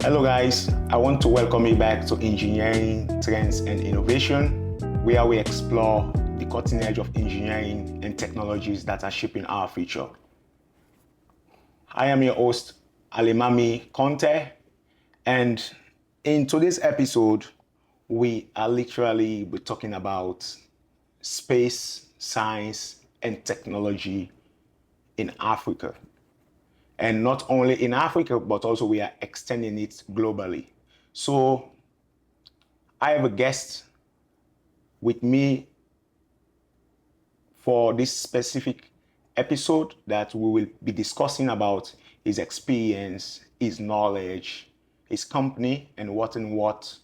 Hello guys, I want to welcome you back to Engineering Trends and Innovation, where we explore the cutting edge of engineering and technologies that are shaping our future. I am your host, Alimami Conte, and in today's episode, we are literally be talking about space, science, and technology in Africa. And not only in Africa, but also we are extending it globally. So I have a guest with me for this specific episode that we will be discussing about his experience, his knowledge, his company, and what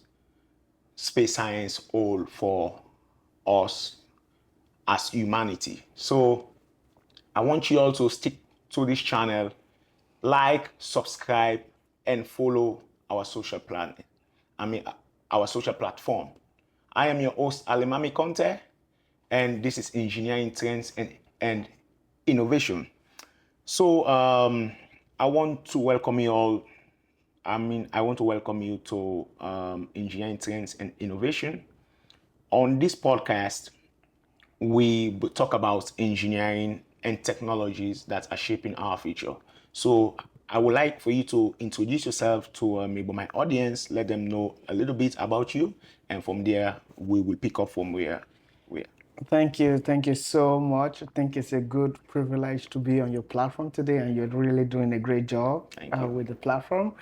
space science hold for us as humanity. So I want you all to stick to this channel, like, subscribe, and follow our social platform. I am your host, Alimami Conte, and this is Engineering Trends and Innovation. So I want to welcome you all. I want to welcome you to Engineering Trends and Innovation. On this podcast, we talk about engineering and technologies that are shaping our future. So I would like for you to introduce yourself to maybe my audience, let them know a little bit about you, and from there we will pick up from where we are. Thank you so much. I think it's a good privilege to be on your platform today, and you're really doing a great job with the platform.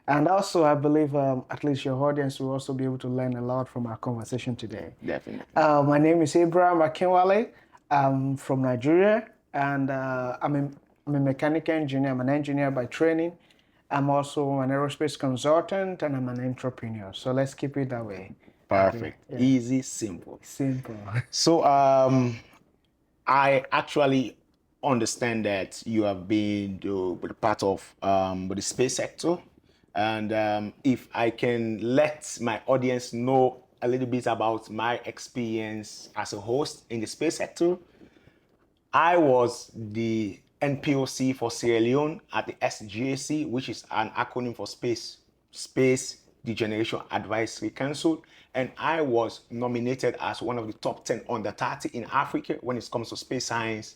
And also, I believe at least your audience will also be able to learn a lot from our conversation today. Definitely. My name is Abraham Akinwale. I'm from Nigeria, and I'm a mechanical engineer. I'm an engineer by training. I'm also an aerospace consultant, and I'm an entrepreneur. So let's keep it that way. Perfect. Yeah. Easy, simple. Simple. So I actually understand that you have been part of the space sector. And if I can let my audience know a little bit about my experience as a host in the space sector, I was the NPOC for Sierra Leone at the SGAC, which is an acronym for Space Degeneration Advisory Council. And I was nominated as one of the top 10 under 30 in Africa when it comes to space science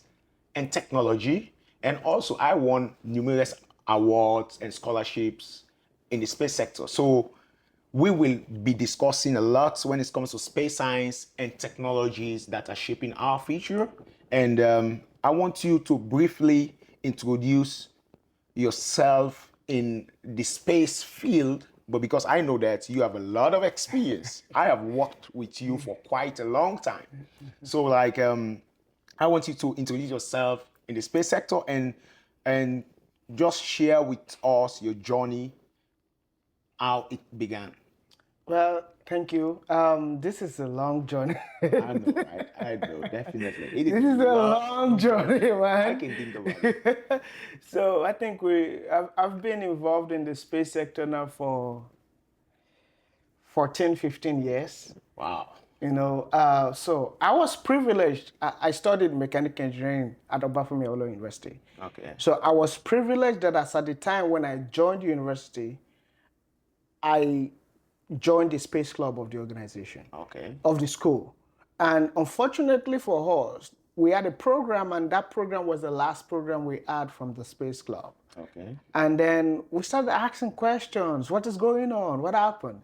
and technology. And also I won numerous awards and scholarships in the space sector. So we will be discussing a lot when it comes to space science and technologies that are shaping our future. And I want you to briefly introduce yourself in the space field, but because I know that you have a lot of experience, I have worked with you for quite a long time. So I want you to introduce yourself in the space sector and just share with us your journey, how it began. Well, thank you. This is a long journey. I know, right? I know, definitely. This is a long journey, man. I can think about it. So I think I've been involved in the space sector now for 14, 15 years. Wow. You know, so I was privileged. I studied mechanical engineering at Obafemi Awolowo University. Okay. So I was privileged that at the time when I joined the university, I joined the space club of the organization, of the school. And unfortunately for us, we had a program, and that program was the last program we had from the space club. Okay. And then we started asking questions. What is going on? What happened?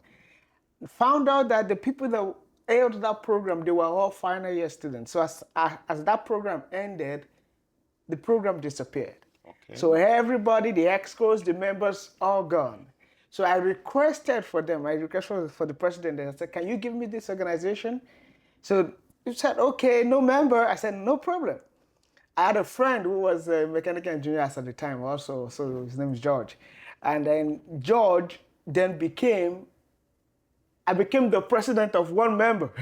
Found out that the people that held that program, they were all final year students. So as that program ended, the program disappeared. Okay. So everybody, the excos, the members, all gone. So I requested for them, I requested for the president, and I said, can you give me this organization? So he said, okay, no member. I said, no problem. I had a friend who was a mechanical engineer at the time also, so his name is George. And then George then I became the president of one member.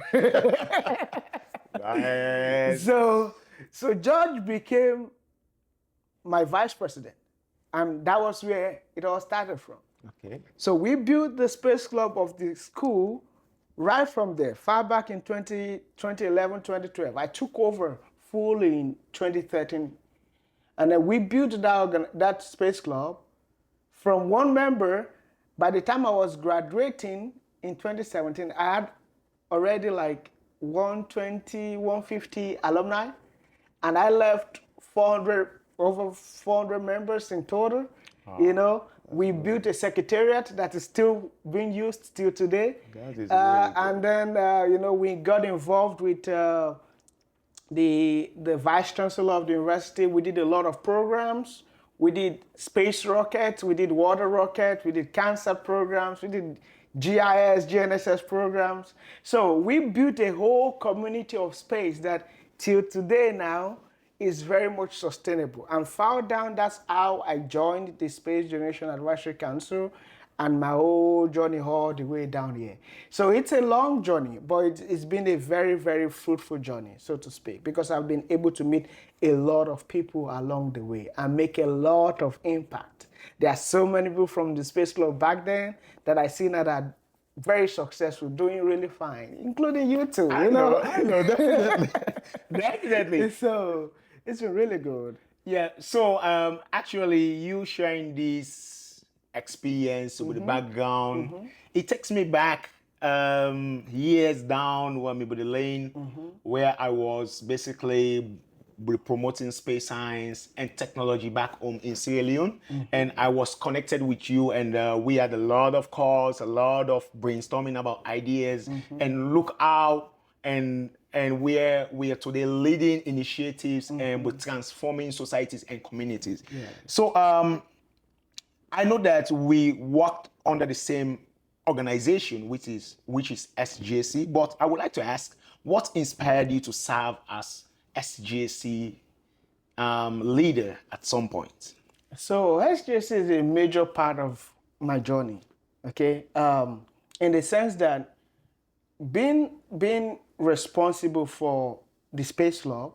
Nice. So George became my vice president. And that was where it all started from. Okay. So we built the space club of the school right from there, far back in 2011, 2012. I took over fully in 2013. And then we built that space club from one member By the time I was graduating in 2017, I had already like 120, 150 alumni, and I left 400, over 400 members in total. You know, we built a secretariat that is still being used till today. That is really good. And then, you know, we got involved with the vice chancellor of the university. We did a lot of programs. We did space rockets, we did water rockets, we did cancer programs, we did GIS, GNSS programs. So we built a whole community of space that till today now is very much sustainable. And found down, that's how I joined the Space Generation Advisory Council and my whole journey all the way down here. So it's a long journey, but it's been a very, very fruitful journey, so to speak, because I've been able to meet a lot of people along the way and make a lot of impact. There are so many people from the Space Club back then that I see now that are very successful, doing really fine, including you too. I You know, definitely. Definitely. So it's been really good. Yeah, so actually you sharing this experience with the background, it takes me back years down when maybe the lane where I was basically promoting space science and technology back home in Sierra Leone, and I was connected with you, and we had a lot of calls, a lot of brainstorming about ideas, and look how and we are today leading initiatives and we're transforming societies and communities. So I know that we worked under the same organization, which is SGC, but I would like to ask, what inspired you to serve as SGC leader at some point? So SGC is a major part of my journey, okay? In the sense that being responsible for the Space Lab,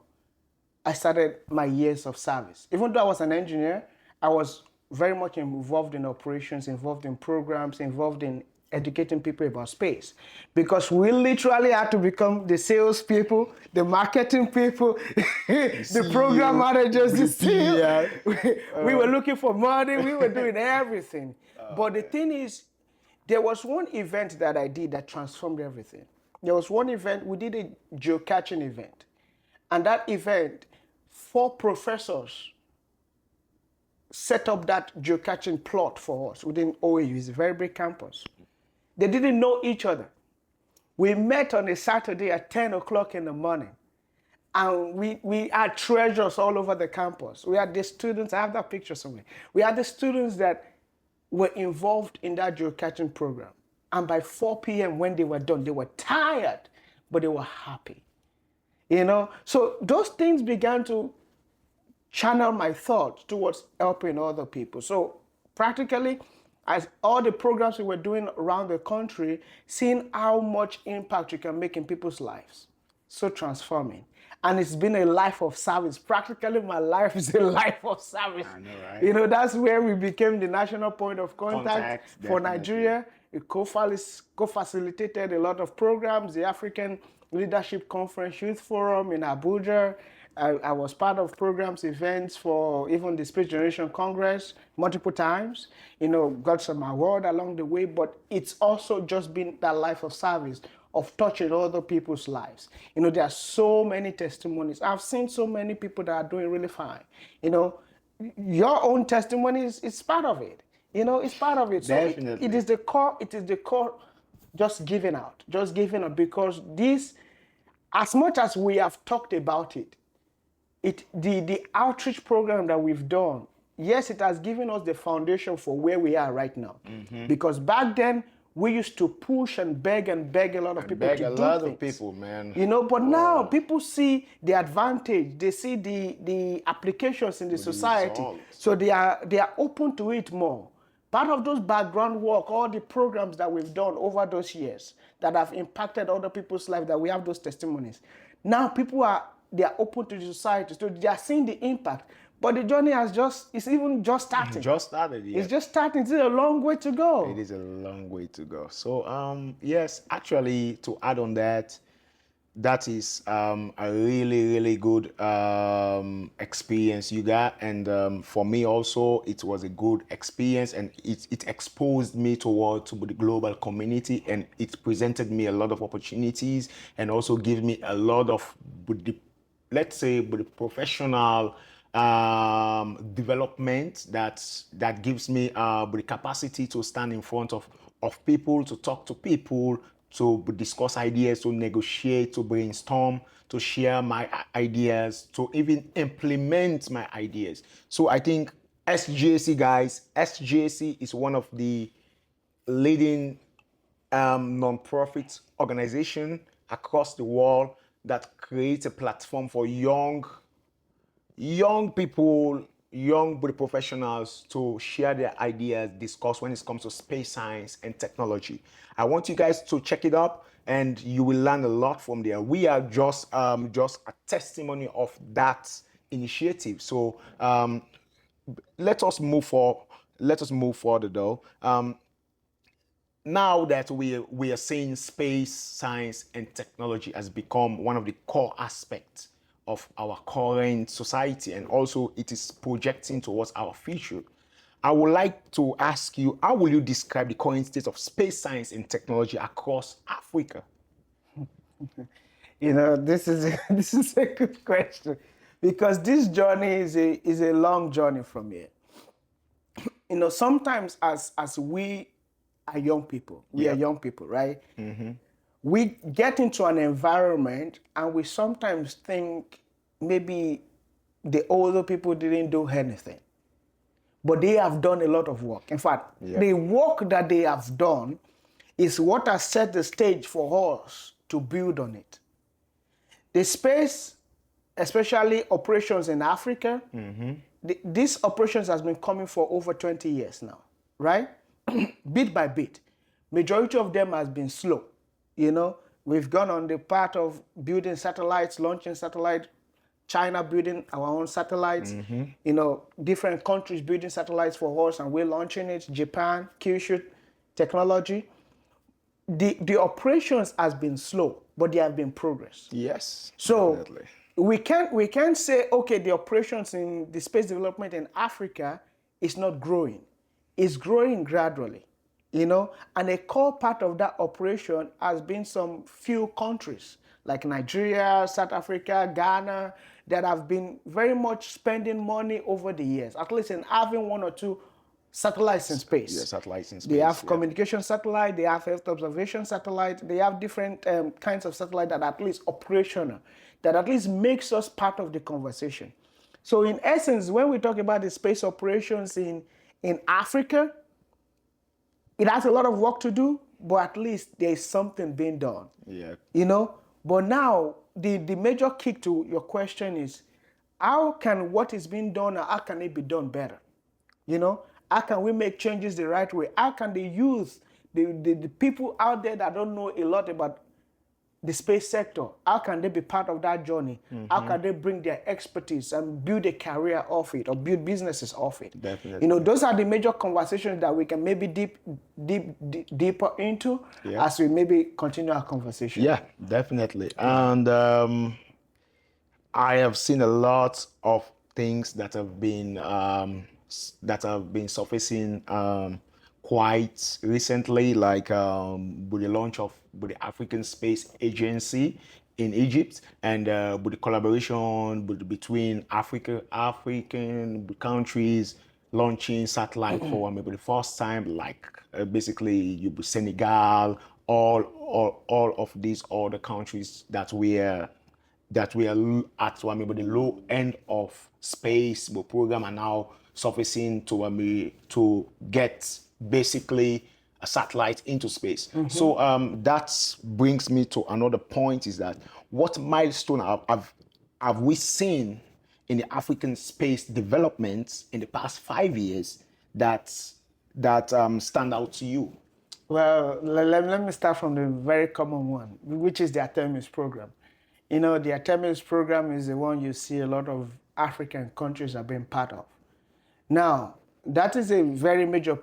I started my years of service. Even though I was an engineer, I was very much involved in operations, involved in programs, involved in educating people about space. Because we literally had to become the sales people, the marketing people, the program managers, the CEO. We were looking for money, we were doing everything. But the thing is, there was one event that I did that transformed everything. There was one event, we did a geocaching event. And that event, 4 professors set up that geocaching plot for us within OAU. It's a very big campus. They didn't know each other. We met on a Saturday at 10 o'clock in the morning. And we had treasures all over the campus. We had the students, I have that picture somewhere. We had the students that were involved in that geocaching program. And by 4 p.m. when they were done, they were tired, but they were happy. You know, so those things began to channel my thoughts towards helping other people. So practically, as all the programs we were doing around the country, seeing how much impact you can make in people's lives. So transforming. And it's been a life of service. Practically, my life is a life of service. I know, right? You know, that's where we became the national point of contact for definitely. Nigeria. It co-facilitated a lot of programs, the African Leadership Conference Youth Forum in Abuja. I was part of programs, events for even the Space Generation Congress multiple times. You know, got some award along the way, but it's also just been that life of service, of touching other people's lives. You know, there are so many testimonies. I've seen so many people that are doing really fine. You know, your own testimony is part of it. You know, it's part of it. So Definitely. it is the core, just giving out, because this, as much as we have talked about it, the outreach program that we've done, yes, it has given us the foundation for where we are right now. Because back then, we used to push and beg a lot of people to do things. A lot of people, man. You know, but now people see the advantage. They see the applications in the society. results. So they are open to it more. Part of those background work, all the programs that we've done over those years that have impacted other people's lives, that we have those testimonies. Now they are open to the society, so they are seeing the impact. But the journey it's even just starting. Just started, yeah. It's just starting. It's a long way to go. It is a long way to go. So, yes, actually, to add on that, that is a really, really good experience you got. And for me also, it was a good experience, and it exposed me toward to the global community, and it presented me a lot of opportunities, and also gave me a lot of, let's say, the professional development that gives me the capacity to stand in front of people, to talk to people, to discuss ideas, to negotiate, to brainstorm, to share my ideas, to even implement my ideas. So I think SGAC, guys, SGAC is one of the leading non-profit organization across the world that creates a platform for young people, young professionals to share their ideas, discuss when it comes to space science and technology. I want you guys to check it out, and you will learn a lot from there. We are just a testimony of that initiative. So let us move for let us move further though. Now that we are seeing space science and technology has become one of the core aspects of our current society, and also it is projecting towards our future, I would like to ask you, how will you describe the current state of space science and technology across Africa? This is this is a good question, because this journey is a long journey from here. Sometimes as we are young people, we are Yep. young people, right? We get into an environment and we sometimes think maybe the older people didn't do anything, but they have done a lot of work. In fact, Yep. the work that they have done is what has set the stage for us to build on it. The space, especially operations in Africa, these operations has been coming for over 20 years now, right? Bit by bit. Majority of them has been slow. We've gone on the path of building satellites, launching satellites, China building our own satellites, different countries building satellites for us, and we're launching it. Japan, Kyushu technology. The operations has been slow, but there have been progress. Yes, So definitely. we can't say, okay, the operations in the space development in Africa is not growing. It's growing gradually, and a core part of that operation has been some few countries like Nigeria, South Africa, Ghana, that have been very much spending money over the years, at least in having one or two satellites in space. Yeah, satellites in They space. have Yeah. communication satellite, they have Earth observation satellite, they have different kinds of satellite that are at least operational, that at least makes us part of the conversation. So in essence, when we talk about the space operations in Africa, it has a lot of work to do, but at least there is something being done. Yeah. But now the major kick to your question is, how can what is being done, or how can it be done better? How can we make changes the right way? How can the youth, the people out there that don't know a lot about the space sector, how can they be part of that journey? How can they bring their expertise and build a career off it, or build businesses off it? Definitely. Those are the major conversations that we can maybe deeper into Yeah. as we maybe continue our conversation. Yeah, definitely. And I have seen a lot of things that have been surfacing quite recently, like with the launch of with the African Space Agency in Egypt, and with the collaboration between African countries launching satellite for maybe the first time, like basically Senegal, all of these other countries that we are at maybe the low end of space, but program are now surfacing to get basically a satellite into space. So that brings me to another point: is that what milestone have we seen in the African space development in the past 5 years that stand out to you? Well, let me start from the very common one, which is the Artemis program. The Artemis program is the one you see a lot of African countries are being part of. Now, that is a very major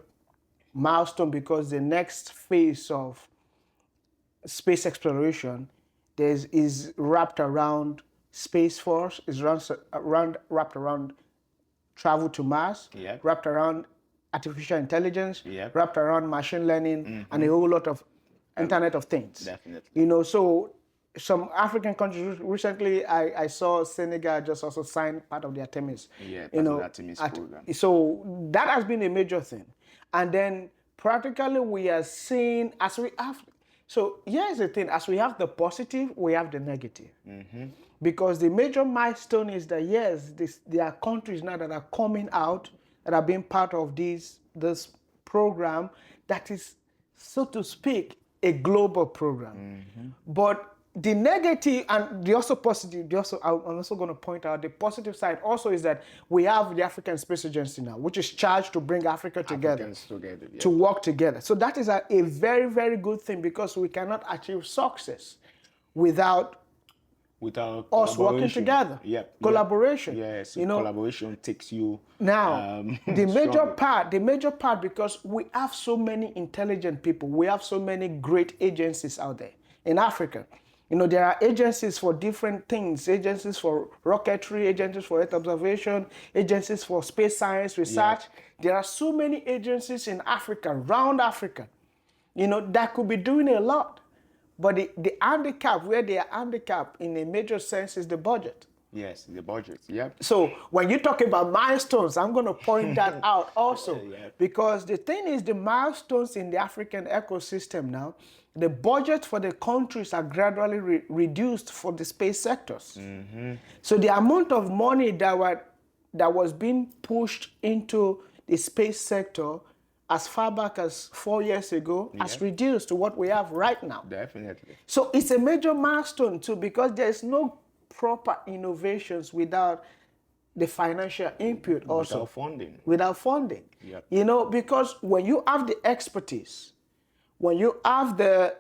milestone, because the next phase of space exploration, there's is wrapped around Space Force, is wrapped around travel to Mars, Yep. wrapped around artificial intelligence, Yep. wrapped around machine learning, and a whole lot of Internet of Things. Definitely. You know, so some African countries recently, I saw Senegal just also signed part of the Artemis. Yeah, part you of know, the Artemis program. So that has been a major thing, and then practically we are seeing as we have. So here's the thing: as we have the positive, we have the negative. Because the major milestone is that yes, there are countries now that are coming out that are being part of this program that is, so to speak, a global program. But the negative and the also positive, I'm also going to point out the positive side also is that we have the African Space Agency now, which is charged to bring Africa together, Africans together, yeah. to work together. So that is a very, very good thing because we cannot achieve success without Without us working collaboration. together. Yep. Collaboration. Yes. You know, Collaboration takes you now, the stronger. major part, because we have so many intelligent people, we have so many great agencies out there in Africa. You know, there are agencies for different things, agencies for rocketry, agencies for Earth observation, agencies for space science research. There are so many agencies in Africa, around Africa, you know, that could be doing a lot. But the handicap, where they are handicapped in a major sense, is the budget. Yes, the budget. Yep. So when you talk about milestones, I'm going to point that out also. Yeah. Because the thing is, the milestones in the African ecosystem now, the budget for the countries are gradually reduced for the space sectors. So the amount of money that was being pushed into the space sector as far back as 4 years ago has reduced to what we have right now. Definitely. So it's a major milestone too, because there's no proper innovations without the financial input also. Without funding. Without funding. Yep. You know, because when you have the expertise, when you have the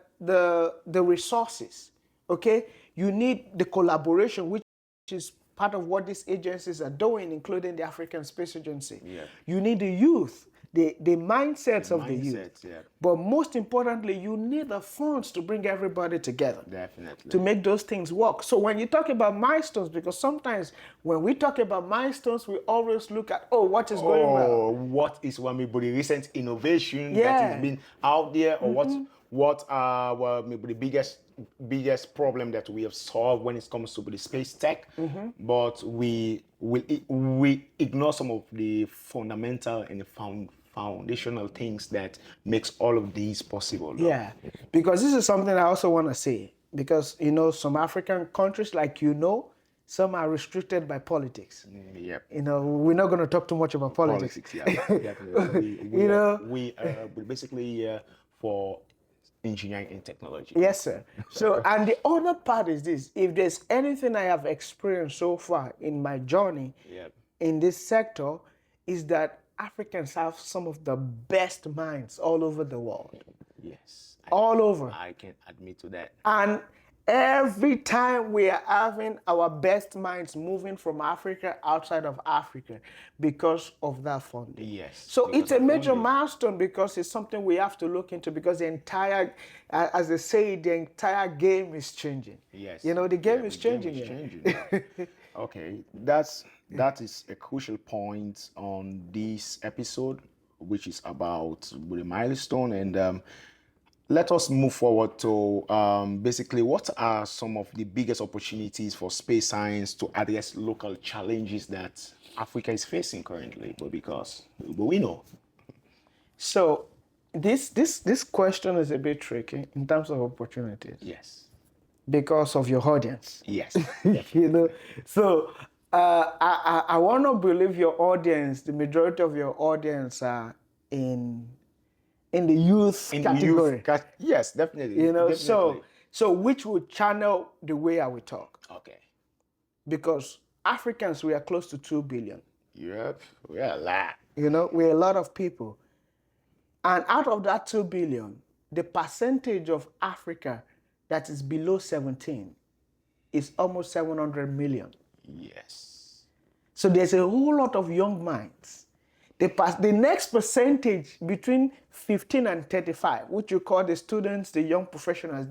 resources, okay, you need the collaboration, which is part of what these agencies are doing, including the African Space Agency. Yeah. You need the youth, the mindsets of the youth. Yeah. But most importantly, you need the funds to bring everybody together. Definitely. To make those things work. So when you talk about milestones, because sometimes when we talk about milestones, we always look at, what is going well. What is one maybe the recent innovation that Yeah. has been out there, or what are maybe the biggest problem that we have solved when it comes to the space tech, but we ignore some of the fundamental and the foundational things that makes all of these possible. Yeah, because this is something I also want to say, because, you know, some African countries, like, you know, some are restricted by politics. Yep. You know, we're not going to talk too much about politics. Yeah, definitely. You know, we basically for engineering and technology. Yes, sir. So, and the other part is this: if there's anything I have experienced so far in my journey in this sector, is that Africans have some of the best minds all over the world. Yes. All over. I can admit to that. And every time we are having our best minds moving from Africa outside of Africa because of that funding. Yes. So because it's a of major funding. milestone, because it's something we have to look into, because the entire, as they say, the entire game is changing. Yes. You know, the game Yeah, is the game changing. is yeah. changing. Okay, that is a crucial point on this episode, which is about the milestone. And let us move forward to basically what are some of the biggest opportunities for space science to address local challenges that Africa is facing currently, but we know. So this question is a bit tricky in terms of opportunities, Yes. because of your audience. Yes. You know, so I want to believe your audience, the majority of your audience are in the youth In the category. yes, definitely. You know, definitely. so which will channel the way I will talk, Okay. because Africans, we are close to 2 billion. Yep. We are a lot. You know, we're a lot of people. And out of that 2 billion, the percentage of Africa that is below 17 is almost 700 million. Yes. So there's a whole lot of young minds. The next percentage between 15 and 35, which you call the students, the young professionals,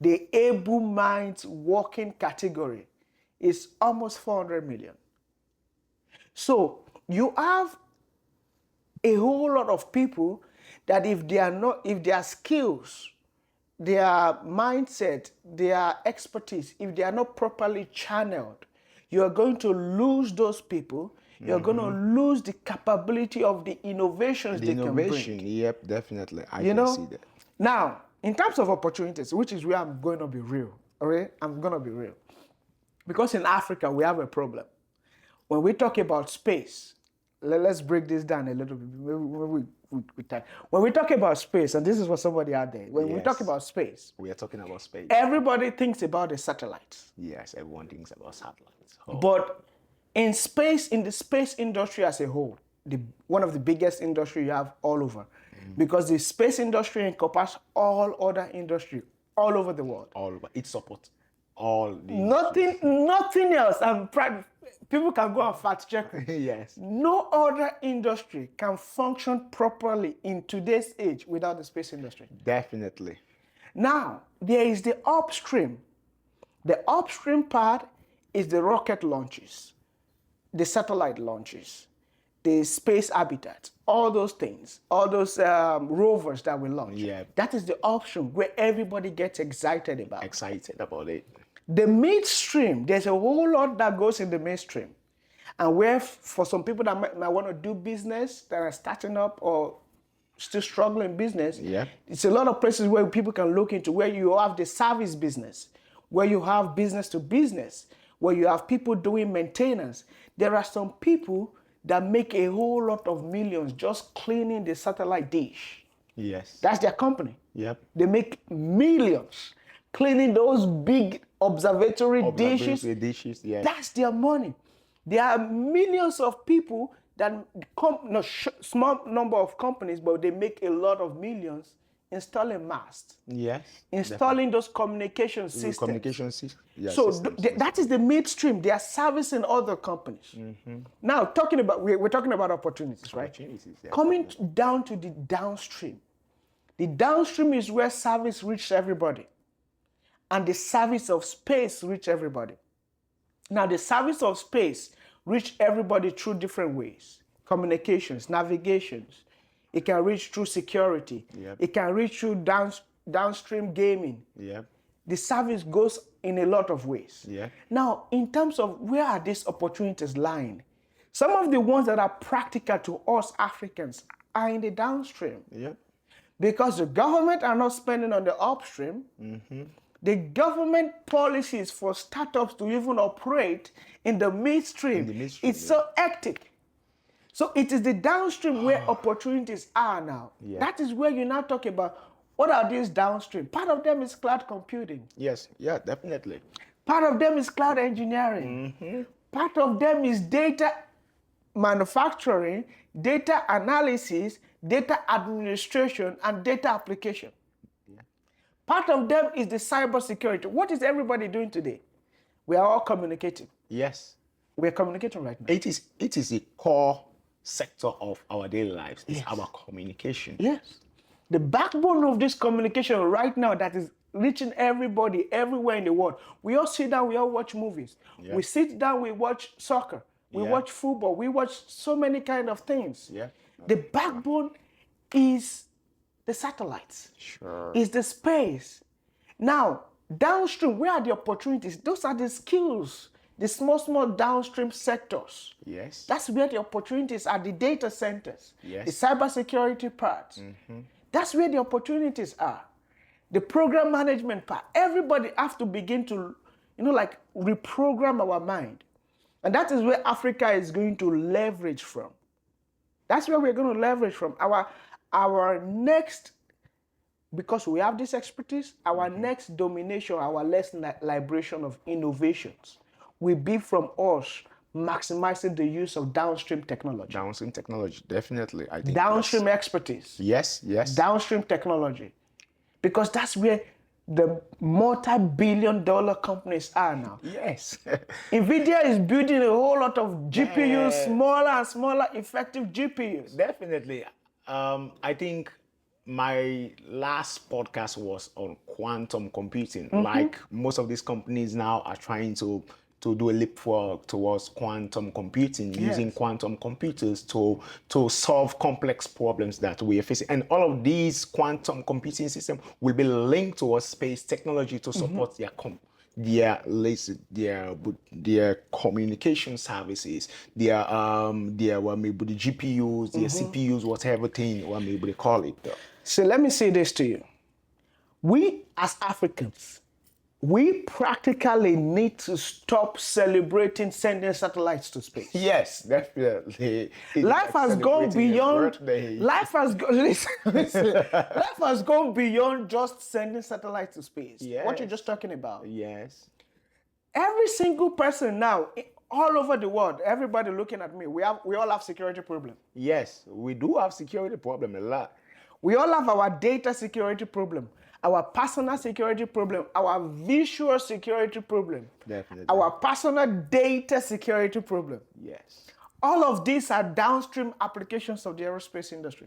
the able minds working category is almost 400 million. So you have a whole lot of people that if their skills, their mindset, their expertise, if they are not properly channeled, you are going to lose those people. You're going to lose the capability of the innovations they can bring. Yep, definitely. I can see that. Now, in terms of opportunities, which is where I'm going to be real, all right? I'm going to be real. Because in Africa, we have a problem. When we talk about space, let's break this down a little bit. When we talk about space, and this is what somebody out there, when we talk about space, we are talking about space. Everybody thinks about the satellites. Yes, everyone thinks about satellites. But in space, in the space industry as a whole, one of the biggest industry you have all over, because the space industry encompasses all other industry all over the world. All over. It supports all the nothing else. I'm proud. People can go and fact check it. Yes. No other industry can function properly in today's age without the space industry. Definitely. Now, there is the upstream. The upstream part is the rocket launches, the satellite launches, the space habitat, all those things, all those rovers that we launch. Yeah. That is the upstream where everybody gets excited about. Excited about it. The midstream, there's a whole lot that goes in the midstream. And where for some people that might want to do business, that are starting up or still struggling business, it's a lot of places where people can look into, where you have the service business, where you have business to business, where you have people doing maintenance. There are some people that make a whole lot of millions just cleaning the satellite dish. Yes. That's their company. Yep. They make millions cleaning those big observatory dishes. Yes. That's their money. There are millions of people that small number of companies, but they make a lot of millions installing masts. Yes. Installing those communication systems. Communication systems. Yes, so that is the midstream. They are servicing other companies. Now, we're talking about opportunities, right? Coming down to the downstream. The downstream is where service reaches everybody. And the service of space reaches everybody. Now, the service of space reaches everybody through different ways. Communications, navigations. It can reach through security. Yep. It can reach through downstream gaming. Yep. The service goes in a lot of ways. Yeah. Now, in terms of where are these opportunities lying, some of the ones that are practical to us Africans are in the downstream. Yep. Because the government are not spending on the upstream. The government policies for startups to even operate in the midstream, it's so hectic. So it is the downstream where opportunities are now. Yeah. That is where you now talk about, what are these downstream? Part of them is cloud computing. Yes, yeah, definitely. Part of them is cloud engineering. Part of them is data manufacturing, data analysis, data administration, and data application. Part of them is the cybersecurity. What is everybody doing today? We are all communicating. Yes. We are communicating right now. It is a core sector of our daily lives. It's our communication. Yes. The backbone of this communication right now that is reaching everybody everywhere in the world. We all sit down, we all watch movies. Yeah. We sit down, we watch soccer. We watch football. We watch so many kind of things. Yeah. The backbone is the satellites. Sure. Is the space. Now, downstream, where are the opportunities? Those are the skills, the small downstream sectors. Yes. That's where the opportunities are, the data centers, yes. the cybersecurity parts. That's where the opportunities are. The program management part. Everybody have to begin to, reprogram our mind. And that is where Africa is going to leverage from. That's where we're going to leverage from. Our next, because we have this expertise, our next domination, our next liberation of innovations will be from us maximizing the use of downstream technology. Downstream technology, definitely. I think downstream expertise. Yes. Downstream technology. Because that's where the multi-billion-dollar companies are now. Yes. NVIDIA is building a whole lot of GPUs, smaller and smaller effective GPUs. Definitely. I think my last podcast was on quantum computing. Mm-hmm. Like most of these companies now are trying to do a leapfrog towards quantum computing, using Yes. quantum computers to solve complex problems that we are facing. And all of these quantum computing systems will be linked towards space technology to support their communication services, their what maybe the GPUs, their CPUs, whatever thing what maybe they call it. So let me say this to you. We as Africans, we practically need to stop celebrating sending satellites to space. Yes, definitely. It's Life like has gone celebrating a beyond. birthday. Life has gone. Listen, life has gone beyond just sending satellites to space. What you're Yes. just talking about. Yes. Every single person now, all over the world, everybody looking at me, we all have security problem. Yes, we do have security problem a lot. We all have our data security problem, our personal security problem, our visual security problem, Definitely. our personal data security problem. Yes. All of these are downstream applications of the aerospace industry.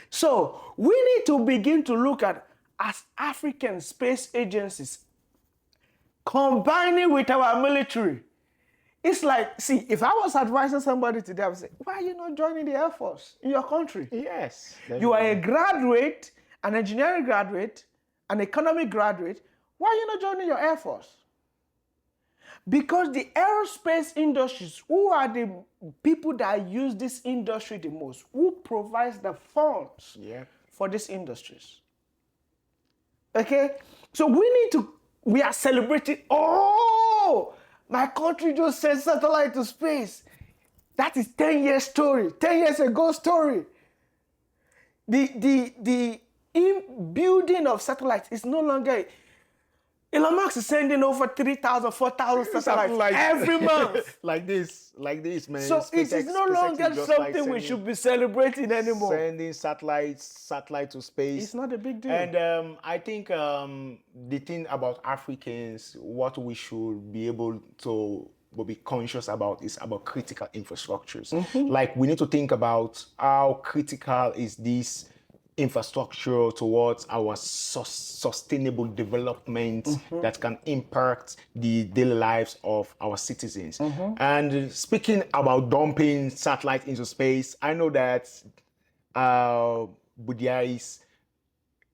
So we need to begin to look at, as African space agencies, combining with our military. It's like, see, if I was advising somebody today, I would say, why are you not joining the Air Force in your country? Yes. You are a graduate, an engineering graduate, an economic graduate. Why are you not joining your Air Force? Because the aerospace industries, who are the people that use this industry the most? Who provides the funds for these industries? Okay? So we are celebrating, oh, my country just sent satellite to space. That is 10 years story, 10 years ago story. The building of satellites is no longer. Elon Musk is sending over 3,000, 4,000 satellites every month. like this, man. So it is no longer something we should be celebrating anymore. Sending satellite to space. It's not a big deal. And I think the thing about Africans, what we should be able to be conscious about is about critical infrastructures. Like we need to think about how critical is this infrastructure towards our sustainable development that can impact the daily lives of our citizens. And speaking about dumping satellites into space, I know that Budia is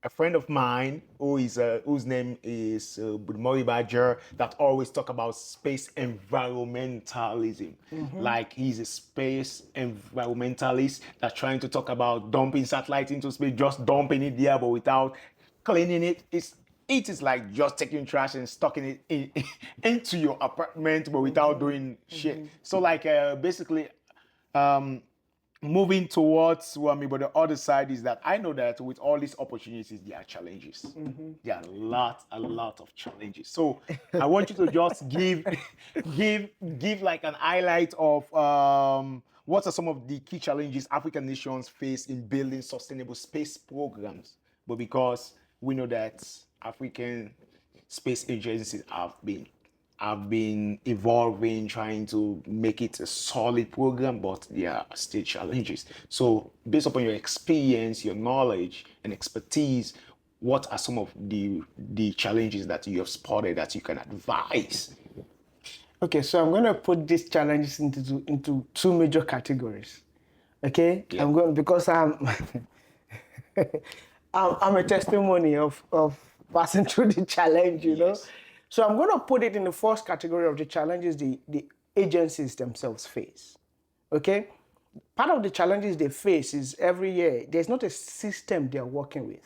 a friend of mine whose name is Budmori Badger, that always talk about space environmentalism. Like he's a space environmentalist that's trying to talk about dumping satellites into space, just dumping it there, but without cleaning it. It is like just taking trash and stucking it into your apartment, but without doing shit. So like basically, moving towards but the other side is that I know that with all these opportunities, there are challenges. There are a lot of challenges. So I want you to just give like an highlight of what are some of the key challenges African nations face in building sustainable space programs. But because we know that African space agencies have been evolving, trying to make it a solid program, but there are still challenges. So based upon your experience, your knowledge and expertise, what are some of the challenges that you have spotted that you can advise? Okay, so I'm going to put these challenges into two major categories. Okay? Yeah. I'm going, because I'm a testimony of passing through the challenge, you know. So I'm going to put it in the first category of the challenges the agencies themselves face. Okay? Part of the challenges they face is every year, there's not a system they're working with.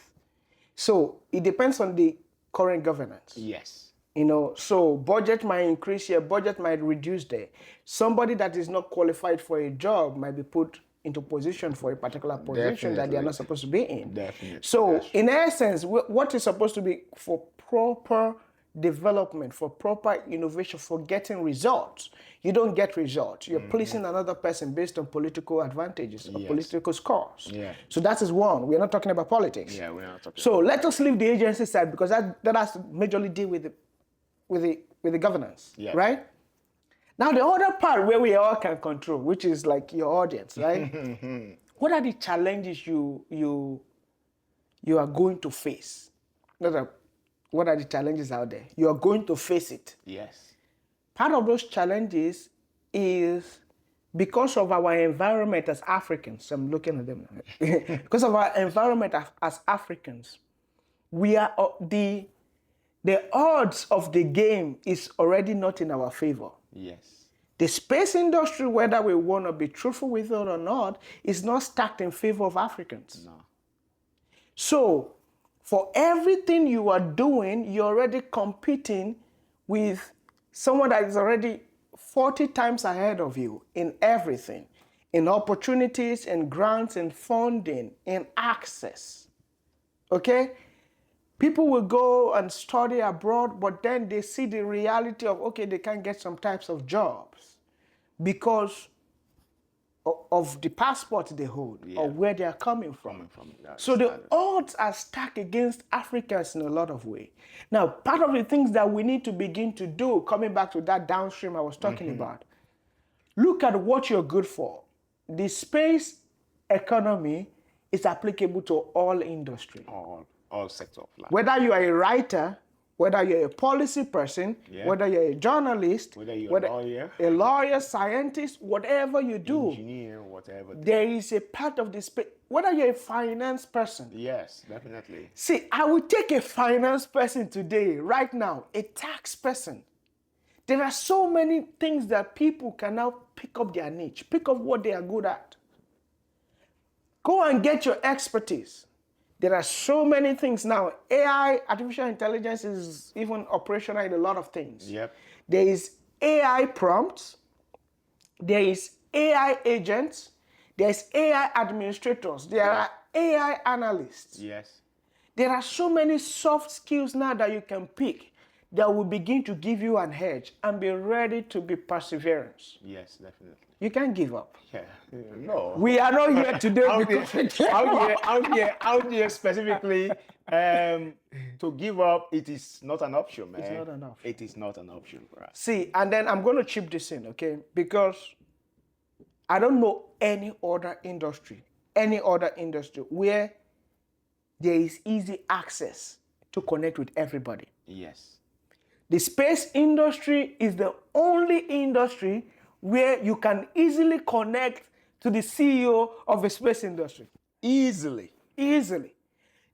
So it depends on the current governance. Yes. You know, so budget might increase here, budget might reduce there. Somebody that is not qualified for a job might be put into position for a particular position that they are not supposed to be in. Definitely. So in essence, what is supposed to be for proper development, for proper innovation, for getting results, you don't get results. You're pleasing another person based on political advantages or political scores. Yeah. So that is one. We're not talking about politics. Yeah, we're not talking. So let us leave the agency side, because that has to majorly deal with the governance, right? Now the other part where we all can control, which is like your audience, right? What are the challenges you are going to face? What are the challenges out there? You are going to face it. Yes. Part of those challenges is because of our environment as Africans. I'm looking at them now. Because of our environment as Africans, we are the odds of the game is already not in our favor. Yes. The space industry, whether we want to be truthful with it or not, is not stacked in favor of Africans. No. So, for everything you are doing, you're already competing with someone that is already 40 times ahead of you in everything, in opportunities, in grants, in funding, in access. Okay? People will go and study abroad, but then they see the reality of, okay, they can get some types of jobs because of the passport they hold or where they are coming from. So the odds are stacked against Africans in a lot of ways. Now, part of the things that we need to begin to do, coming back to that downstream I was talking about, look at what you're good for. The space economy is applicable to all industry. All sector of life. Whether you are a writer, whether you're a policy person, whether you're a journalist, whether you're a lawyer, scientist, whatever you do, engineer, whatever. There is a part of the space. Whether you're a finance person. Yes, definitely. See, I will take a finance person today, right now, a tax person. There are so many things that people can now pick up their niche, pick up what they are good at. Go and get your expertise. There are so many things now. AI, artificial intelligence, is even operational in a lot of things. Yep. There is AI prompts. There is AI agents. There's AI administrators. There are AI analysts. Yes. There are so many soft skills now that you can pick that will begin to give you an edge and be ready to be perseverance. Yes, definitely. You can't give up. Yeah. No. We are not here today out here specifically to give up. It is not an option, man. It's not an option. It is not an option for us. See, and then I'm going to chip this in, okay? Because I don't know any other industry where there is easy access to connect with everybody. Yes. The space industry is the only industry where you can easily connect to the CEO of a space industry. Easily.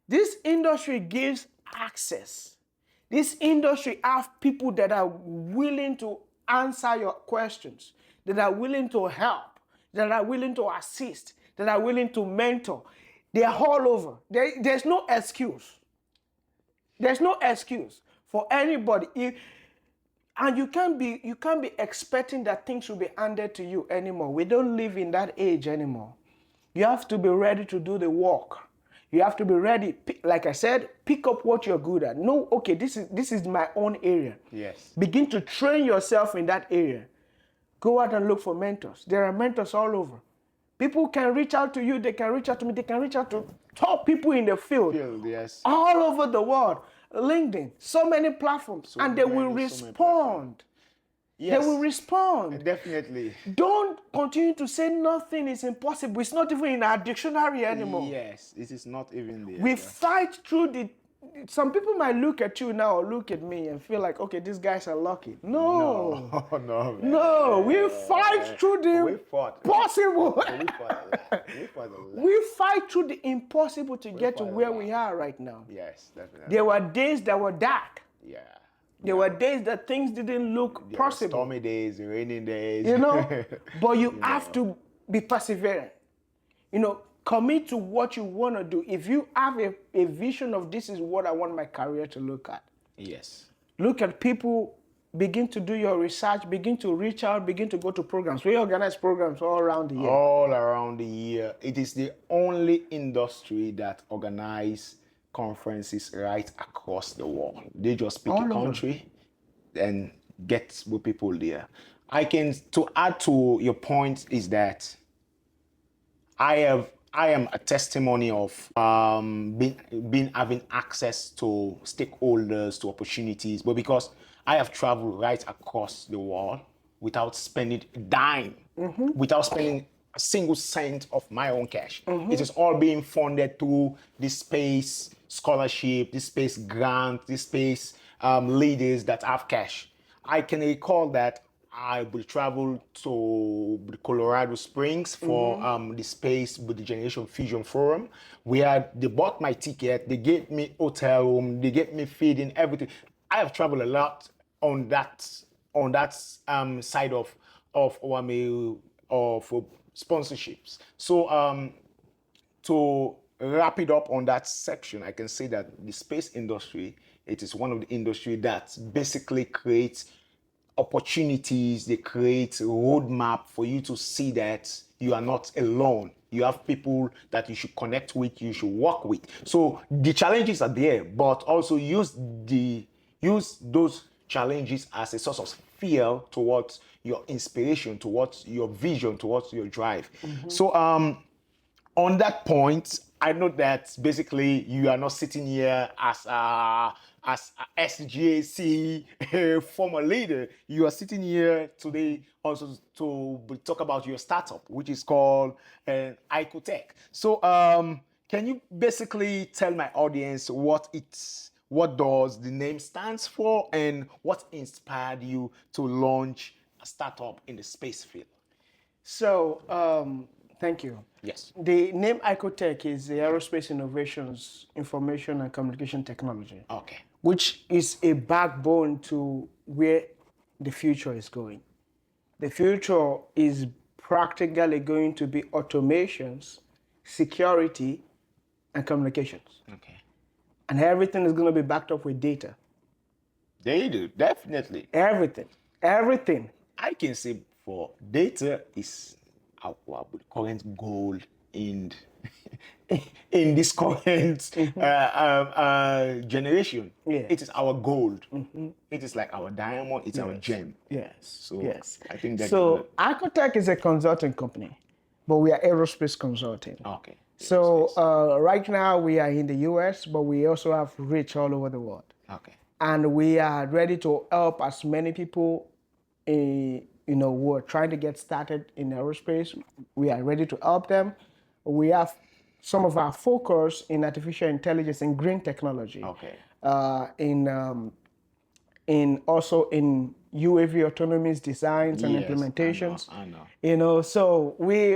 This industry gives access. This industry has people that are willing to answer your questions, that are willing to help, that are willing to assist, that are willing to mentor. They are all over. There's no excuse. There's no excuse for anybody. And you can't be expecting that things will be handed to you anymore. We don't live in that age anymore. You have to be ready to do the work. You have to be ready, like I said, pick up what you're good at. No, okay, this is my own area. Yes. Begin to train yourself in that area. Go out and look for mentors. There are mentors all over. People can reach out to you, they can reach out to me, they can reach out to top people in the field. Yes. All over the world. LinkedIn, so many platforms, and they will respond. Yes. They will respond. Definitely. Don't continue to say nothing is impossible. It's not even in our dictionary anymore. Yes, it is not even there. We fight through some people might look at you now or look at me and feel like, okay, these guys are lucky. No. No, man. No, we fight through the possible. We fight through the impossible to get to where we are right now. Yes, definitely. There were days that were dark. Yeah. There were days that things didn't look possible. Stormy days, raining days. You know, but you have to be perseverant. You know, commit to what you want to do. If you have a vision of this is what I want my career to look at. Yes. Look at people, begin to do your research, begin to reach out, begin to go to programs. We organize programs all around the year. All around the year. It is the only industry that organizes conferences right across the world. They just pick a country and get with people there. To add to your point is that I am a testimony of having access to stakeholders, to opportunities, but because I have traveled right across the world without spending a dime, without spending a single cent of my own cash. It is all being funded through this space scholarship, this space grant, this space leaders that have cash. I can recall that I would travel to the Colorado Springs for the space with the Generation Fusion Forum, where they bought my ticket, they gave me hotel room, they gave me feeding, everything. I have traveled a lot on that side of OMA of sponsorships. So to wrap it up on that section, I can say that the space industry, it is one of the industry that basically creates opportunities, they create a roadmap for you to see that you are not alone. You have people that you should connect with, you should work with. So the challenges are there, but also use those challenges as a source of fuel towards your inspiration, towards your vision, towards your drive. So on that point, I know that basically you are not sitting here as a SGAC former leader. You are sitting here today also to talk about your startup, which is called Icotech. So can you basically tell my audience what does the name stands for, and what inspired you to launch a startup in the space field? So, thank you. Yes. The name Icotech is the Aerospace Innovations Information and Communication Technology, Okay. which is a backbone to where the future is going. The future is practically going to be automations, security, and communications. Okay. And everything is going to be backed up with data. They do, definitely. Everything. Everything. I can say for data is our current goal in in this current generation. Yes. It is our gold. It is like our diamond. It's our gem. Yes. So yes. I think that. So Icotech is a consulting company, but we are aerospace consulting. Okay. So right now we are in the US, but we also have reach all over the world. Okay. And we are ready to help as many people who are trying to get started in aerospace. We are ready to help them. We have some of our focus in artificial intelligence and green technology. Okay. In also in UAV autonomous designs and Yes, implementations. I know. So we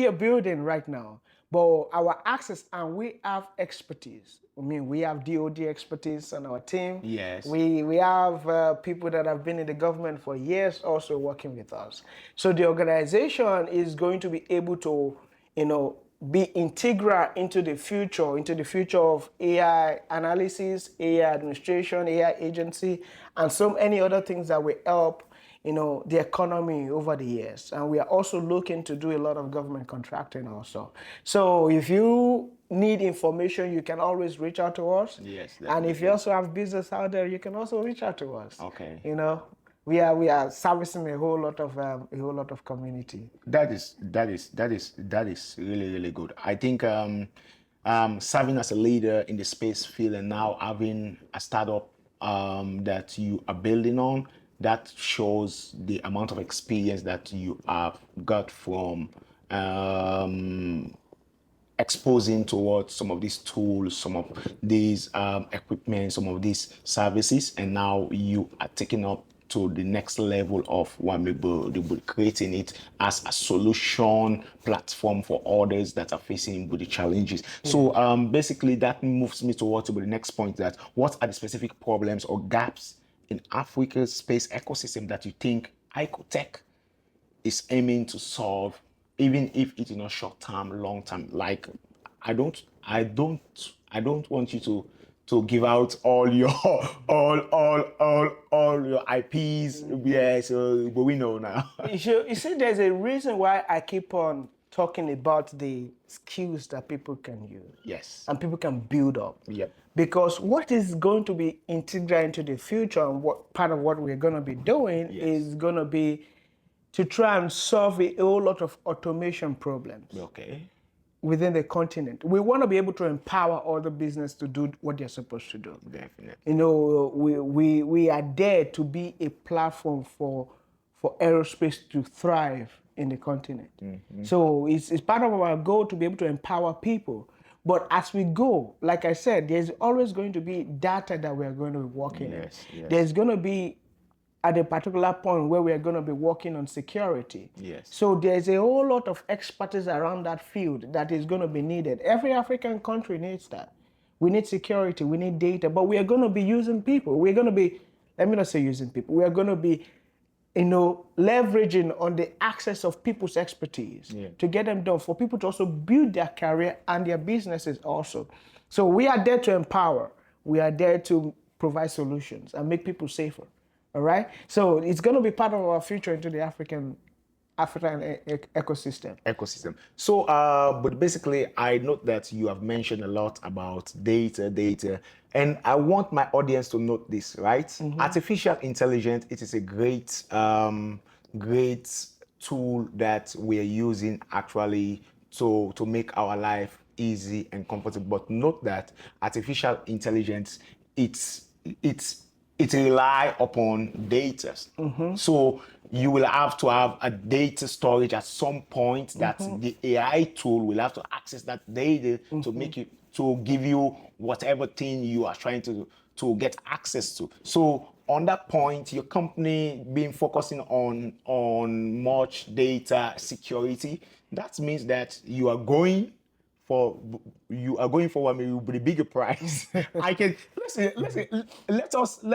are building right now. But our access, and we have expertise. I mean, we have DoD expertise on our team. Yes. We have people that have been in the government for years also working with us. So the organization is going to be able to, be integral into the future of AI analysis, AI administration, AI agency, and so many other things that will help the economy over the years. And we are also looking to do a lot of government contracting also. So if you need information, you can always reach out to us. Yes, and if you also have business out there, you can also reach out to us. Okay. We are servicing a whole lot of community. That is really, really good. I think serving as a leader in the space field and now having a startup that you are building on, that shows the amount of experience that you have got from exposing towards some of these tools, some of these equipment, some of these services, and now you are taking up to the next level of creating it as a solution platform for others that are facing with the challenges. So basically that moves me towards the next point, that what are the specific problems or gaps in Africa's space ecosystem that you think Icotech is aiming to solve, even if it is not short term, long term? Like, I don't want you to give out all your all your IPs. Yes, but we know now. You see, there's a reason why I keep on talking about the skills that people can use. Yes. And people can build up. Yep. Because what is going to be integral into the future, and what part of what we're going to be doing is going to be to try and solve a whole lot of automation problems. Okay. Within the continent. We want to be able to empower other business to do what they're supposed to do. Definitely. We are there to be a platform for aerospace to thrive in the continent. So it's part of our goal to be able to empower people. But as we go, like I said, there's always going to be data that we're going to be working in. Yes. There's going to be at a particular point where we're going to be working on security. Yes. So there's a whole lot of expertise around that field that is going to be needed. Every African country needs that. We need security, we need data, but we are going to be using people. We're going to be, let me not say using people, we are going to be leveraging on the access of people's expertise to get them done, for people to also build their career and their businesses also. So we are there to empower. We are there to provide solutions and make people safer. All right? So it's going to be part of our future into the African ecosystem. So, but basically, I note that you have mentioned a lot about data, and I want my audience to note this, right? Artificial intelligence, it is a great, great tool that we are using actually to make our life easy and comfortable. But note that artificial intelligence, it rely upon data. So you will have to have a data storage at some point that the AI tool will have to access that data to make you, to give you whatever thing you are trying to get access to. So on that point, your company being focusing on much data security, that means that you are going for a bigger price. I can let us you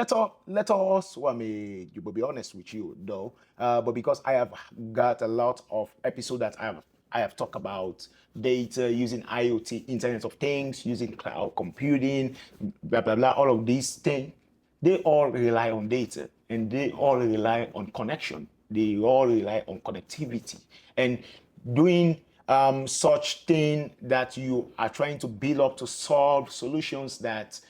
will be honest with you though, but because I have got a lot of episodes that I have talked about data, using IoT, Internet of Things, using cloud computing, blah blah blah, all of these things, they all rely on data, and they all rely on connection. They all rely on connectivity, and doing such thing that you are trying to build up to solve solutions that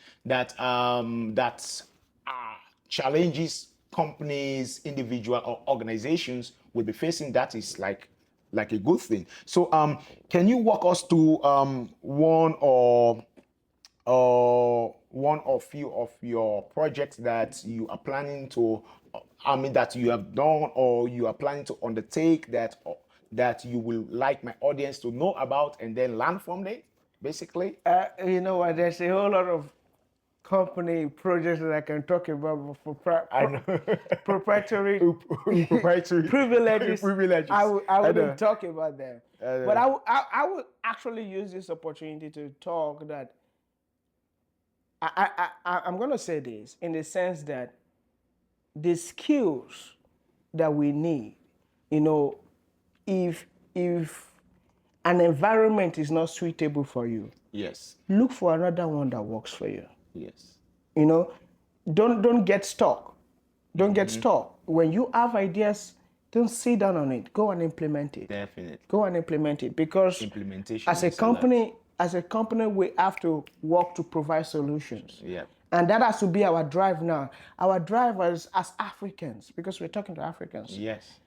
challenges companies, individual or organizations will be facing. That is like a good thing. So can you walk us through one or few of your projects that you are planning to, that you have done or you are planning to undertake, that you will like my audience to know about and then learn from them, basically? You know what? There's a whole lot of company projects that I can talk about for proprietary privileges. I wouldn't talk about them. But I would actually use this opportunity to talk that I'm going to say this in the sense that the skills that we need, if an environment is not suitable for you, yes, look for another one that works for you. Yes. Don't get stuck. Don't get stuck. When you have ideas, don't sit down on it. Go and implement it. Definitely. Go and implement it, because implementation as a company, we have to work to provide solutions. Yeah. And that has to be our drive now. Our drive as Africans, because we're talking to Africans, yes,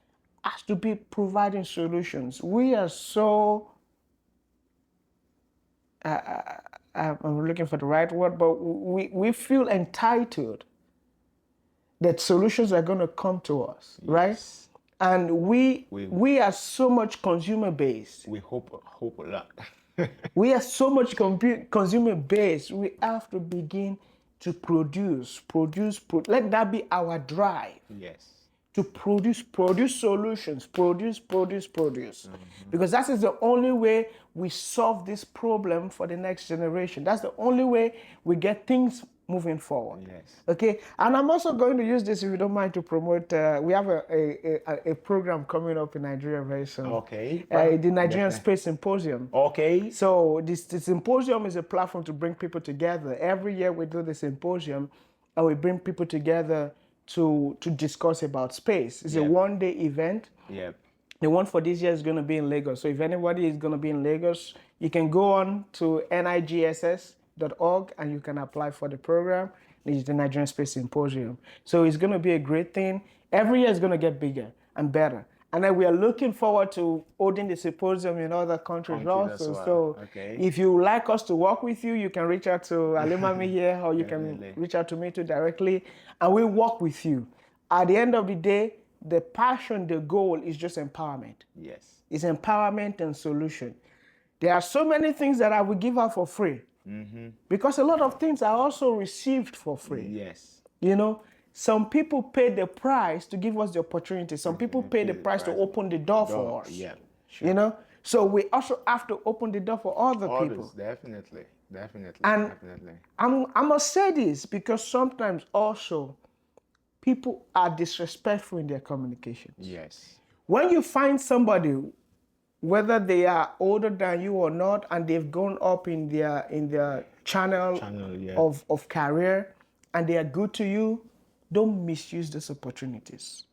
has to be providing solutions. We are so, I'm looking for the right word, but we feel entitled that solutions are going to come to us, right? And we are so much consumer based. We hope a lot. We are so much consumer based. We have to begin to produce. Let that be our drive. Yes. To produce solutions, produce. Because that is the only way we solve this problem for the next generation. That's the only way we get things moving forward. Yes. Okay. And I'm also going to use this, if you don't mind, to promote. We have a program coming up in Nigeria very soon. Okay. The Nigerian Space Symposium. Okay. So this symposium is a platform to bring people together. Every year we do the symposium, and we bring people together to discuss about space. It's a one-day event. Yeah. The one for this year is going to be in Lagos. So if anybody is going to be in Lagos, you can go on to nigss.org and you can apply for the program. It's the Nigerian Space Symposium. So it's going to be a great thing. Every year is going to get bigger and better. And then we are looking forward to holding the symposium in other countries also. Well. So if you like us to work with you, you can reach out to Alimami here, or you can reach out to me too directly, and we work with you. At the end of the day, the passion, the goal is just empowerment. Yes. It's empowerment and solution. There are so many things that I will give out for free because a lot of things are also received for free. Yes. You know, some people pay the price to give us the opportunity. Some people pay the price to open the door for us. Yeah. Sure. You know, so we also have to open the door for other people. Definitely. Definitely. And Definitely. I must say this because sometimes also people are disrespectful in their communications. Yes. When you find somebody, whether they are older than you or not, and they've grown up in their channel yeah. of career, and they are good to you, don't misuse those opportunities.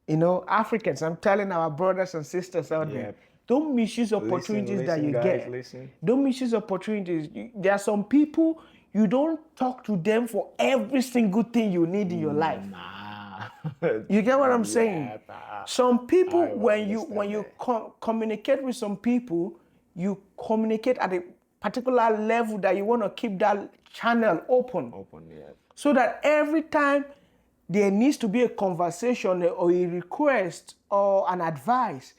You know, Africans, I'm telling our brothers and sisters out there, don't misuse opportunities that you guys, get. Listen. Don't misuse opportunities. There are some people, you don't talk to them for every single thing you need in your life. Nah. You get what I'm saying? Some people, when you communicate with some people, you communicate at a particular level that you want to keep that channel open. So that every time there needs to be a conversation or a request or an advice,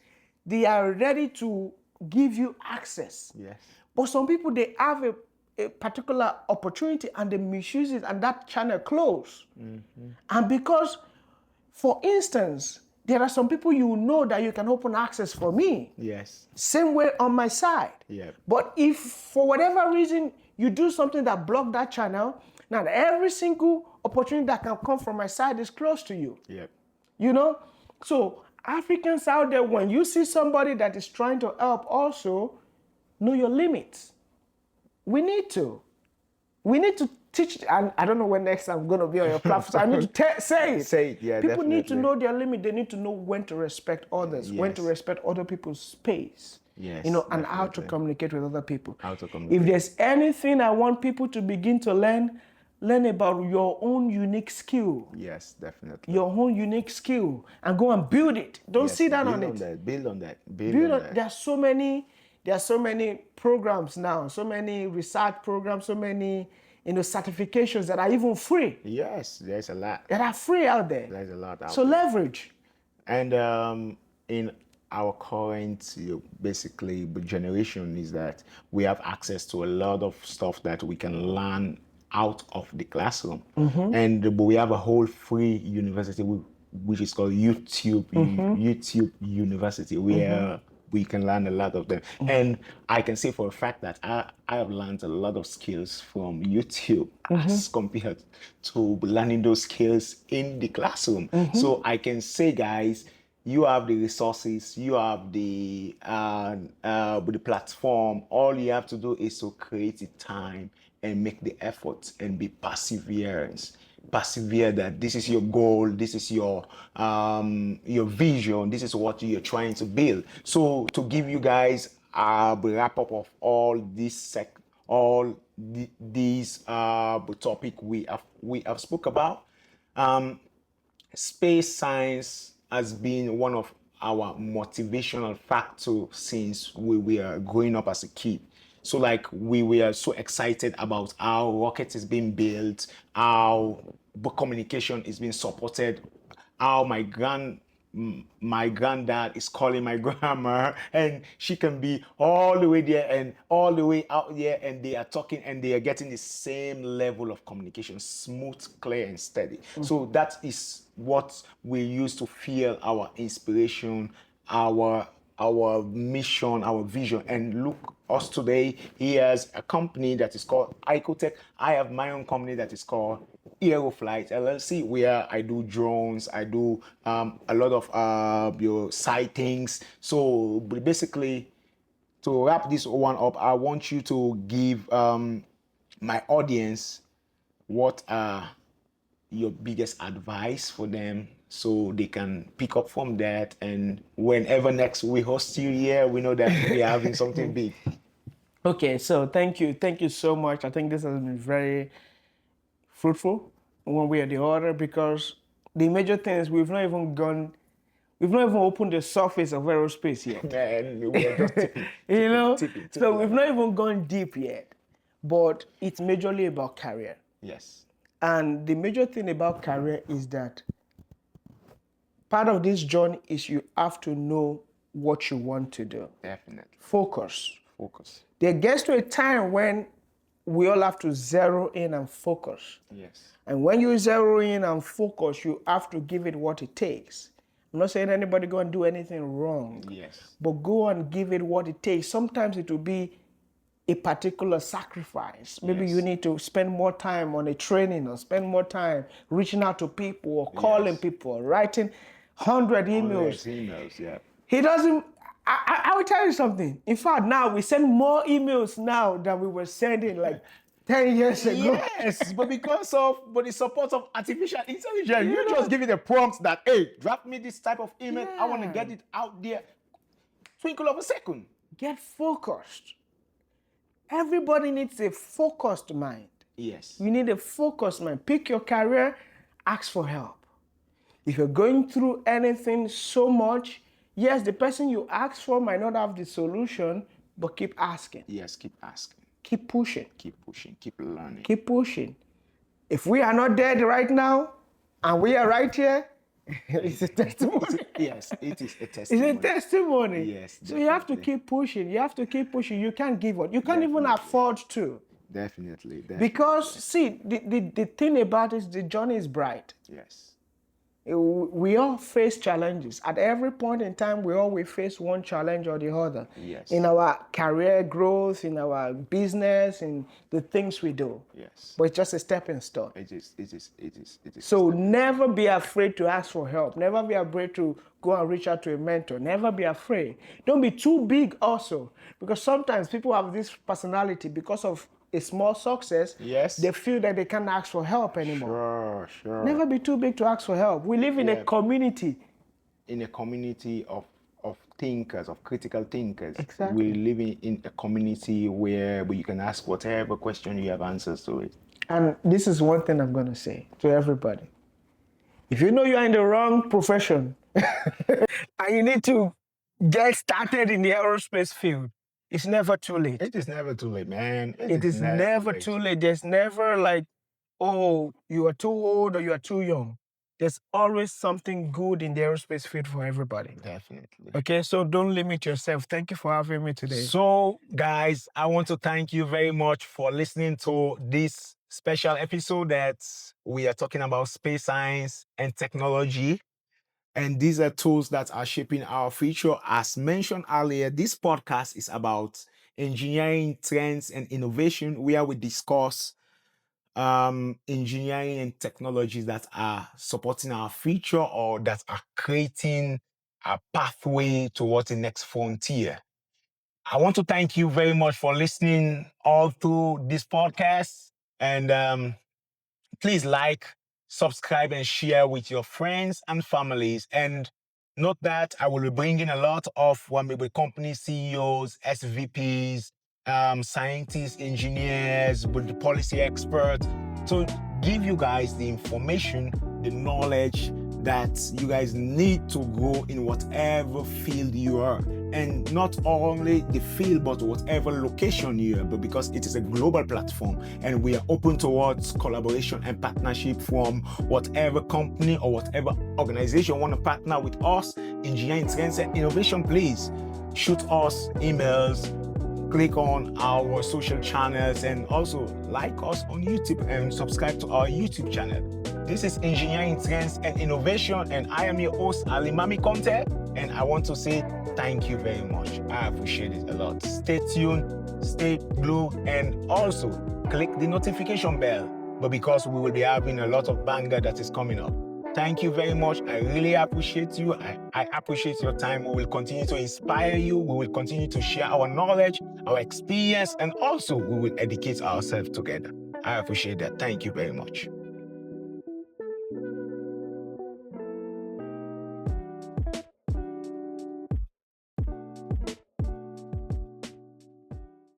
they are ready to give you access. Yes. But some people, they have a particular opportunity and they misuse it and that channel close. And because, for instance, there are some people you know that you can open access for me. Yes. Same way on my side. Yeah. But if for whatever reason you do something that block that channel, now every single opportunity that can come from my side is close to you. Yep. You know? So Africans out there, when you see somebody that is trying to help, also know your limits. We need to teach, and I don't know when next I'm going to be on your platform, so I need to say it. Say it, yeah, People need to definitely. know their limit. They need to know when to respect others, when to respect other people's space. Yes, you know, and how to definitely. communicate with other people. How to communicate. If there's anything I want people to begin to learn about your own unique skill. Yes, definitely. Your own unique skill, and go and build it. Don't sit down on it. Build on that. There are so many programs now, so many research programs, so many certifications that are even free. Yes, there's a lot. That are free out there. There's a lot out so there. Leverage. And in our current basically generation is that we have access to a lot of stuff that we can learn out of the classroom. And we have a whole free university which is called YouTube University, where we can learn a lot of them. And I can say for a fact that I have learned a lot of skills from YouTube as compared to learning those skills in the classroom. So I can say, guys, you have the resources, you have the platform. All you have to do is to create the time and make the effort and be perseverance. Persevere that this is your goal, this is your vision, this is what you're trying to build. So to give you guys a wrap up of all these topic we have spoke about, space science has been one of our motivational factors since we were growing up as a kid. So like we were so excited about how rockets is being built, how communication is being supported, how my granddad is calling my grandma and she can be all the way there and all the way out there, and they are talking and they are getting the same level of communication, smooth, clear and steady. So that is what we use to feel our inspiration, our mission, our vision. And look, us today, here's a company that is called Icotech. I have my own company that is called Aeroflight LLC, where I do drones, I do a lot of your sightings. So basically, to wrap this one up, I want you to give my audience what are your biggest advice for them, so they can pick up from that, and whenever next we host you here, we know that we are having something big. Okay, so thank you so much. I think this has been very fruitful one way or the other, because the major thing is we've not even opened the surface of aerospace yet. Man, we are just tipping. So we've not even gone deep yet, but it's majorly about career. Yes. And the major thing about career is that part of this journey is you have to know what you want to do. Definitely. Focus. Focus. There gets to a time when we all have to zero in and focus. Yes. And when you zero in and focus, you have to give it what it takes. I'm not saying anybody go and do anything wrong. Yes. But go and give it what it takes. Sometimes it will be a particular sacrifice. Maybe Yes. you need to spend more time on a training or spend more time reaching out to people or calling Yes. people, writing 100 emails. Emails, yeah. He doesn't. I will tell you something. In fact, now we send more emails now than we were sending like 10 years ago. Yes, but because of the support of artificial intelligence, you just give it a prompt that, hey, draft me this type of email. I want to Yeah. get it out there. Twinkle of a second. Get focused. Everybody needs a focused mind. Yes. You need a focused mind. Pick your career, ask for help. If you're going through anything so much, yes, the person you ask for might not have the solution, but keep asking. Yes, keep asking. Keep pushing. Keep pushing. Keep learning. Keep pushing. If we are not dead right now, and we are right here, it's a testimony. Yes, it is a It's testimony. a testimony. Yes, So you have to definitely. keep pushing. You have to keep pushing. You can't give up. You can't even afford to. Definitely. Because, see, the thing about it is the journey is bright. Yes. We all face challenges. At every point in time, we always face one challenge or the other. Yes. In our career growth, in our business, in the things we do. Yes. But it's just a stepping stone. It is. So never be afraid to ask for help. Never be afraid to go and reach out to a mentor. Never be afraid. Don't be too big also. Because sometimes people have this personality because of a small success. Yes. They feel that they can't ask for help anymore. Sure. Never be too big to ask for help. We live in a community. In a community of thinkers, of critical thinkers. Exactly. We live in a community where you can ask whatever question, you have answers to it. And this is one thing I'm going to say to everybody. If you know you're in the wrong profession and you need to get started in the aerospace field, it's never too late. It is never too late, man. It is never too late. There's never like, oh, you are too old or you are too young. There's always something good in the aerospace field for everybody. Definitely. Okay, so don't limit yourself. Thank you for having me today. So, guys, I want to thank you very much for listening to this special episode that we are talking about space science and technology. And these are tools that are shaping our future. As mentioned earlier, this podcast is about engineering trends and innovation, where we discuss engineering and technologies that are supporting our future or that are creating a pathway towards the next frontier. I want to thank you very much for listening all through this podcast. And please like, subscribe, and share with your friends and families. And note that I will be bringing a lot of maybe company CEOs, SVPs, scientists, engineers, with the policy experts to give you guys the information, the knowledge that you guys need to grow in whatever field you are. And not only the field, but whatever location you are, but because it is a global platform and we are open towards collaboration and partnership from whatever company or whatever organization want to partner with us. Engineering Trends and Innovation, please shoot us emails, click on our social channels, and also like us on YouTube and subscribe to our YouTube channel. This is Engineering Trends and Innovation, and I am your host, Alimami Conte, and I want to say thank you very much. I appreciate it a lot. Stay tuned, stay glued, and also click the notification bell, but because we will be having a lot of banger that is coming up. Thank you very much. I really appreciate you. I appreciate your time. We will continue to inspire you. We will continue to share our knowledge, our experience, and also we will educate ourselves together. I appreciate that. Thank you very much.